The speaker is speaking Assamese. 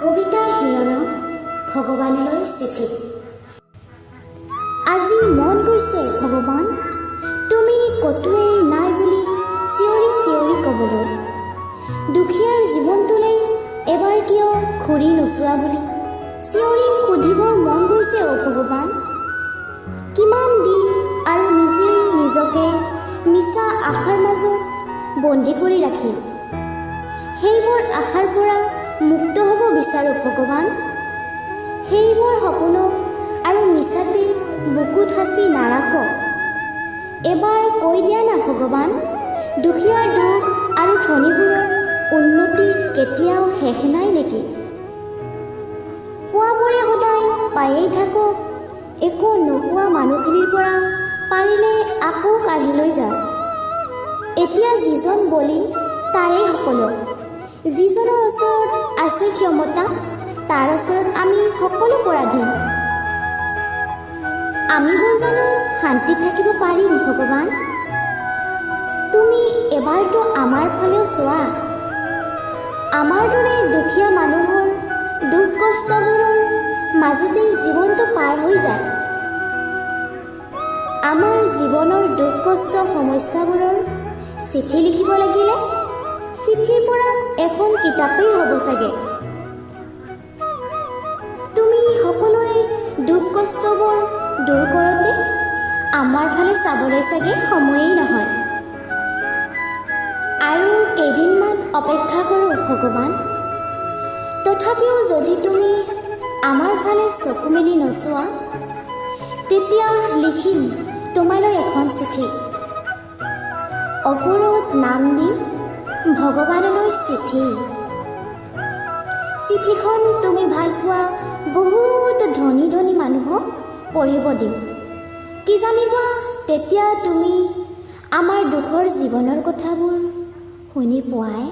কবিতাৰ শিৰণ ভগৱানলৈ চিঠি। আজি মন গৈছে ভগৱান, তুমি কতোৱেই নাই বুলি চিঞৰি চিঞৰি ক'বলৈ। দুখীয়াৰ জীৱনটোলৈ এবাৰ কিয় ঘূৰি নোচোৱা বুলি চিঞৰি সুধিবৰ মন গৈছে অ ভগৱান। কিমান দিন আৰু নিজেই নিজকে মিছা আশাৰ মাজত বন্দী কৰি ৰাখিম। সেইবোৰ আশাৰ পৰা মুক্ত হ'ব বিচাৰোঁ ভগৱান। সেইবোৰ সপোনক আৰু মিছাতে বুকুত সাঁচি নাৰাখক। এবাৰ কৈ দিয়া না ভগৱান, দুখীয়াৰ দুখ আৰু ধনীবোৰৰ উন্নতি কেতিয়াও শেষ নাই নেকি? খোৱাবোৰে সদায় পায়েই থাকক, একো নোপোৱা মানুহখিনিৰ পৰা পাৰিলে আকৌ কাঢ়ি লৈ যাওক। এতিয়া যিজন বলি তাৰেই সকলো, যিজনৰ ওচৰত আছে ক্ষমতা তাৰ ওচৰত আমি সকলো পৰাধীন। আমিবোৰ জানো শান্তিত থাকিব পাৰিম ভগৱান? তুমি এবাৰতো আমাৰ ফালেও চোৱা। আমাৰ দৰে দুখীয়া মানুহৰ দুখ কষ্টবোৰৰ মাজতেই জীৱনটো পাৰ হৈ যায়। আমাৰ জীৱনৰ দুখ কষ্ট সমস্যাবোৰৰ চিঠি লিখিব লাগিলে চিঠিৰ পৰা এখন কিতাপেই হ'ব চাগে। তুমি সকলোৰে দুখ কষ্টবোৰ দূৰ কৰোঁতে আমাৰ ফালে চাবলৈ চাগে সময়েই নহয়। আৰু কেইদিনমান অপেক্ষা কৰোঁ ভগৱান। তথাপিও যদি তুমি আমাৰ ফালে চকু মেলি নোচোৱা, তেতিয়া লিখিম তোমালৈ এখন চিঠি। ওপৰত নাম দিম ভগৱানলৈ চিঠি। চিঠিখন তুমি ভাল পোৱা বহুত ধনী ধনী মানুহক পঢ়িব দিম। কি জানিবা তেতিয়া তুমি আমাৰ দুখৰ জীৱনৰ কথাবোৰ শুনি পোৱাই।